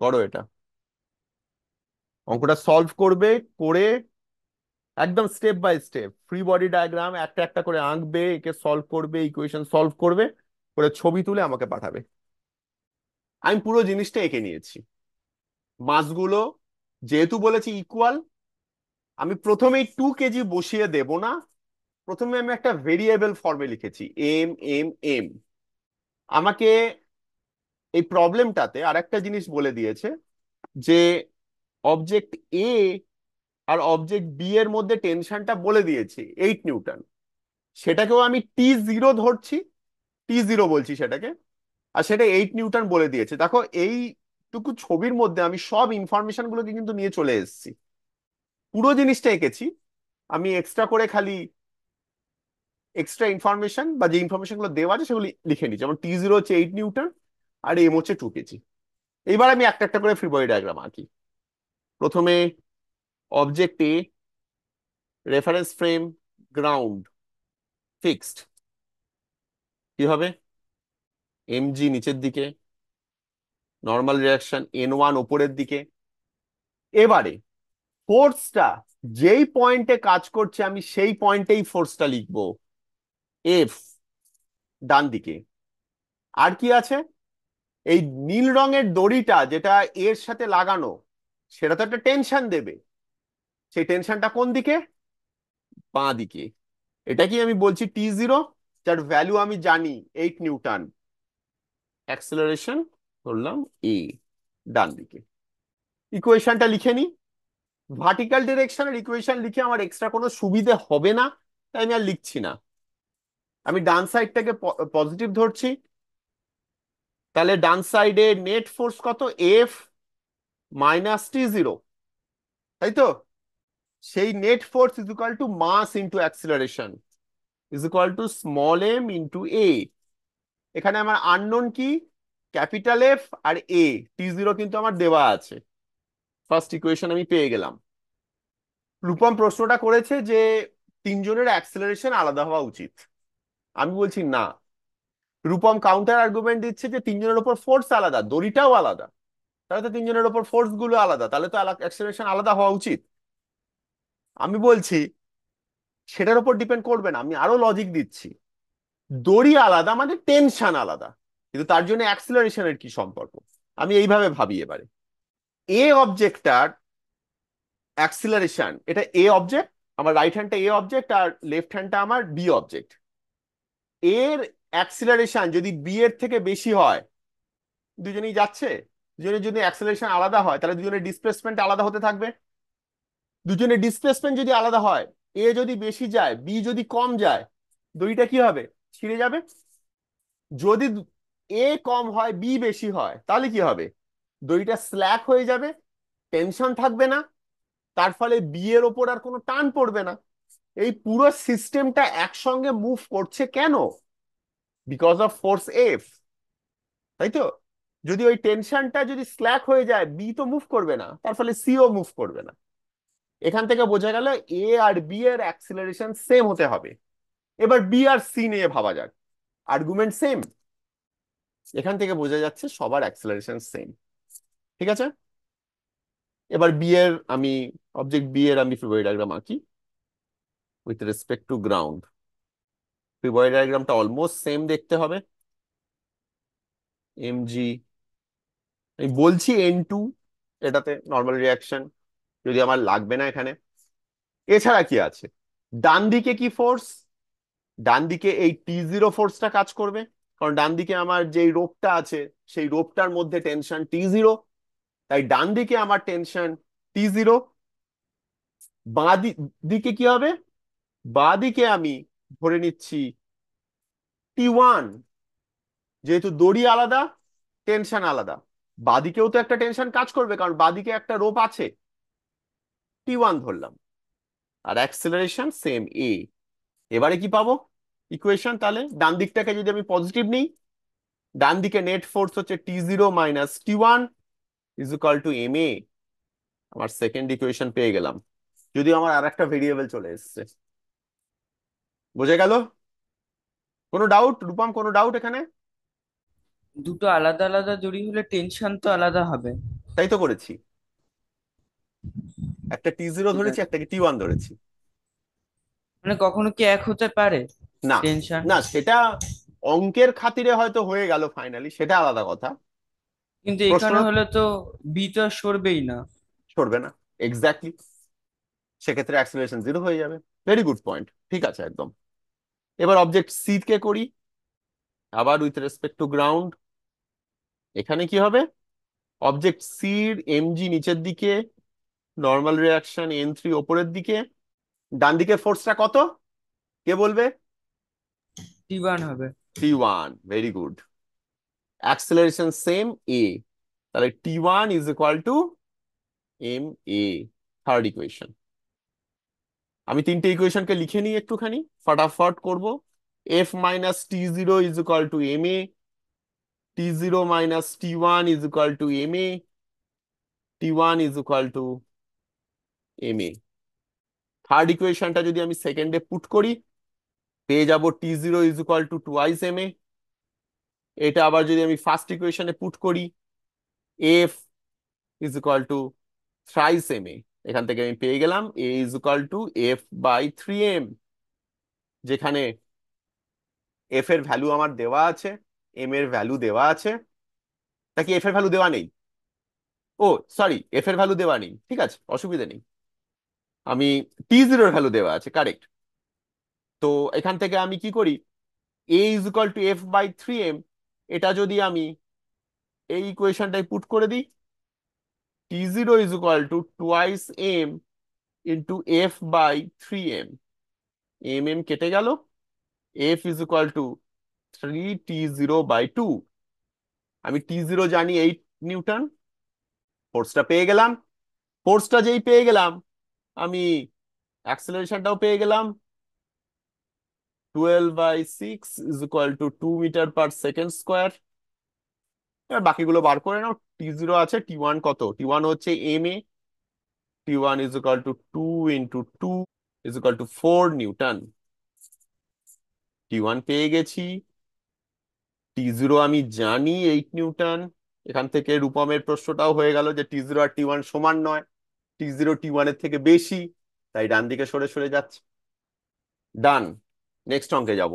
করো এটা, অঙ্কটা সলভ করবে, করে একদম step by step free body diagram একটা একটা করে আঁকবে, একে সলভ করবে, ইকুয়েশন সলভ করবে, করে ছবি তুলে আমাকে পাঠাবে। আমি পুরো জিনিসটা এঁকে নিয়েছি। মাসগুলো যেহেতু বলেছি ইকুয়াল, আমি প্রথমেই 2 কেজি বসিয়ে দেব না। প্রথমে আমি একটা ভেরিয়েবল ফর্মে লিখেছি এম এম এম। আমাকে এই প্রবলেমটাতে আরেকটা জিনিস বলে দিয়েছে যে object a R object B এর মধ্যে টেনশনটা বলে দিয়েছি 8 নিউটন। সেটাকেও আমি T0 ধরছি, T0 বলছি সেটাকে, আর সেটা 8 নিউটন বলে দিয়েছে। দেখো এইটুকু ছবির মধ্যে আমি সব ইনফরমেশন গুলোকে কিন্তু নিয়ে চলে এসেছি, পুরো জিনিসটা এঁকেছি। আমি এক্সট্রা করে খালি এক্সট্রা ইনফরমেশন বা যে ইনফরমেশন গুলো দেওয়া আছে সেগুলো লিখে নিই, যেমন T0 হচ্ছে 8 নিউটন আর এম হচ্ছে 2 কেজি। এইবার আমি একটা একটা করে ফ্রি বডি ডায়াগ্রাম আঁকি। প্রথমে object a, reference frame, ground, fixed. কি হবে? mg নিচের দিকে, নর্মাল রিয়াকশন n1 ওপরের দিকে। এবারে ফোর্সটা যেই পয়েন্টে কাজ করছে আমি সেই পয়েন্টেই ফোর্সটা লিখবো, এফ, ডান দিকে। আর কি আছে? এই নীল রঙের দড়িটা যেটা এর সাথে লাগানো, সেটা তো একটা টেনশন দেবে। সেই টেনশনটা কোন দিকে? বাঁ দিকে। এটা কি আমি বলছি T0, যার ভ্যালু আমি জানি 8 নিউটন। অ্যাক্সেলারেশন ধরলাম এ, ডান দিকে। ইকুয়েশনটা লিখে নি। ভার্টিক্যাল ডিরেকশনের ইকুয়েশন লিখে আমার এক্সট্রা কোনো সুবিধে হবে না, তাই আমি আর লিখছি না। আমি ডান সাইডটাকে পজিটিভ ধরছি। তাহলে ডান সাইডে নেট ফোর্স কত? এফ মাইনাস T0, তাই তো? সেই net force is equal to mass into acceleration is equal to small M into A. এখানে আমার আননোন কি? ক্যাপিটাল এফ আর এ। T0 কিন্তু আমার দেওয়া আছে। ফার্স্ট ইকুয়েশন আমি পেয়ে গেলাম। রূপম প্রশ্নটা করেছে যে তিনজনের অ্যাক্সিলারেশন আলাদা হওয়া উচিত। আমি বলছি না। রূপম কাউন্টার আর্গুমেন্ট দিচ্ছে যে তিনজনের উপর ফোর্স আলাদা, দড়িটাও আলাদা, তাহলে তো তিনজনের উপর ফোর্স গুলো আলাদা, তাহলে তো অ্যাক্সিলারেশন আলাদা হওয়া উচিত। আমি বলছি সেটার উপর ডিপেন্ড করবে না, আমি আরো লজিক দিচ্ছি। দড়ি আলাদা মানে টেনশন আলাদা, কিন্তু তার জন্য অ্যাক্সিলারেশনের কি সম্পর্ক? আমি এইভাবে ভাবি এবারে। এ অবজেক্টটার অ্যাক্সিলারেশন, এটা এ অবজেক্ট, আমার রাইট হ্যান্ডটা এ অবজেক্ট আর লেফট হ্যান্ডটা আমার বি অবজেক্ট। এর অ্যাক্সিলারেশন যদি বি এর থেকে বেশি হয়, দুজনেই যাচ্ছে, দুজনের যদি অ্যাক্সেলারেশন আলাদা হয় তাহলে দুজনের ডিসপ্লেসমেন্ট আলাদা হতে থাকবে। দুজনের ডিসপ্লেসমেন্ট যদি আলাদা হয়, এ যদি বেশি যায় বি যদি কম যায়, দড়িটা কি হবে? ছিঁড়ে যাবে। যদি এ কম হয় বি বেশি হয়, তাহলে কি হবে? দড়িটা স্ল্যাক হয়ে যাবে, টেনশন থাকবে না, তার ফলে বি এর ওপর আর কোনো টান পড়বে না। এই পুরো সিস্টেমটা একসঙ্গে মুভ করছে কেন? বিকজ অফ ফোর্স এফ, তাই তো? যদি ওই টেনশনটা যদি স্ল্যাক হয়ে যায়, বি তো মুভ করবে না, তার ফলে সিও মুভ করবে না। এখান থেকে বোঝা গেল এ আর বি এর অ্যাক্সিলারেশন সেম হতে হবে। এবার বি আর সি নিয়ে ভাবা যাক। আর্গুমেন্ট সেম, এখান থেকে বোঝা যাচ্ছে সবার অ্যাক্সিলারেশন সেম। ঠিক আছে? এবার বি এর আমি অবজেক্ট বি এর আমি ফিবোনাচি ডায়াগ্রাম আঁকি উইথ রেসপেক্ট টু গ্রাউন্ড। ফিবোনাচি ডায়াগ্রামটা অলমোস্ট সেম দেখতে হবে। mg, আমি বলছি N2, এটাতে নর্মাল রিয়াকশন, যদি আমার লাগবে না এখানে। এছাড়া কি আছে? ডান দিকে কি ফোর্স? ডান দিকে এই T0 ফোর্সটা কাজ করবে, কারণ ডান দিকে আমার যেই রোপটা আছে সেই রোপটার মধ্যে টেনশন T0, তাই ডান দিকে আমার টেনশন T0। বাঁ দিকে কি হবে? বাঁ দিকে আমি ধরে নিচ্ছি T1, যেহেতু দড়ি আলাদা, টেনশন আলাদা, বাঁদিকেও তো একটা টেনশন কাজ করবে কারণ বাঁদিকে একটা রোপ আছে। T1 ধরলাম, আর অ্যাক্সেলারেশন সেম এ। এবারে কি পাবো ইকুয়েশন? তাহলে ডান দিকটাকে যদি আমি পজিটিভ নিই, ডান দিকে নেট ফোর্স হচ্ছে T0 minus T1 is equal to M A. আমার সেকেন্ড ইকুয়েশন পেয়ে গেলাম, যদিও আমার আর একটা ভেরিয়েবল চলে এসছে। বোঝা গেল? কোনো ডাউট রূপম? কোনো ডাউট এখানে? দুটো আলাদা আলাদা দড়ি হলে টেনশন তো আলাদা হবে। তাই তো করেছি, একটা T0 ঠিক ধরেছি, আছে, একটাকে T1 ধরেছি। মানে কখনো কি এক হতে পারে না, টেনশন? না সেটা অঙ্কের খাতিরে হয়তো হয়ে গেল ফাইনালি, সেটা আলাদা কথা। কিন্তু প্রশ্ন এখানে হলে তো বি তো আর সরবেই না। সরবে না, এক্স্যাক্টলি, সেক্ষেত্রে অ্যাক্সিলারেশন জিরো হয়ে যাবে। ভেরি গুড পয়েন্ট, ঠিক আছে একদম। এবার অবজেক্ট সি কে করি, আবার উইথ রেসপেক্ট টু গ্রাউন্ড। এখানে কি হবে, অবজেক্ট সির এমজি নিচের দিকে, নর্মাল রিয়াকশন N3 ওপরের দিকে, ডান দিকের ফোর্সটা কত, কে বলবে? টি1 হবে। T1, very good. Acceleration same A, তাহলে T1 is equal to M A. Third equation. আমি তিনটে ইকুয়েশনকে লিখে নিই একটুখানি, ফটাফট করব। F - T0 is equal to M A, T0 - T1 is equal to M A, T1 is equal to M A. Third ইকুয়েশনটা যদি আমি সেকেন্ডে পুট করি, পেয়ে যাব T0 is equal to twice M A. এটা আবার যদি আমি ফার্স্ট ইকুয়েশনে পুট করি, F is equal to thrice M A. এখান থেকে আমি পেয়ে গেলাম এ ইজ ইকুয়াল টু F/3m, যেখানে এফ এর ভ্যালু আমার দেওয়া আছে, এম এর ভ্যালু দেওয়া আছে। নাকি এফ এর ভ্যালু দেওয়া নেই? ও সরি, এফ এর ভ্যালু দেওয়া নেই, ঠিক আছে অসুবিধা নেই। আমি T0 এর ভ্যালু দেওয়া আছে, কারেক্ট। তো এখান থেকে আমি কি করি, এ ইজ ইকুয়াল টু F/3m, এটা যদি আমি এই ইকুয়েশনটাই পুট করে দিই, T0 is equal to twice m into F/3m, m m কেটে গেল, F is equal two 3T0/2। আমি T0 জানি 8 নিউটন, ফোর্সটা পেয়ে গেলাম। ফোর্সটা যেই পেয়ে গেলাম, আমি অ্যাক্সেলারেশনটাও পেয়ে গেলাম, 12/6 is equal to 2 metre per second square. এবার বাকিগুলো বার করে নাও। T0 আছে, T1 কত, T1 হচ্ছে m A, T1 is equal to 2 × 2 is equal to 4 newton. T1 পেয়ে গেছি, T0 আমি জানি 8 নিউটন। এখান থেকে রূপমের প্রশ্নটাও হয়ে গেল যে T0 আর T1 সমান নয়, T0 T1 এর থেকে বেশি, তাই ডান দিকে সরে সরে যাচ্ছে। ডান, নেক্সট অঙ্কে যাব।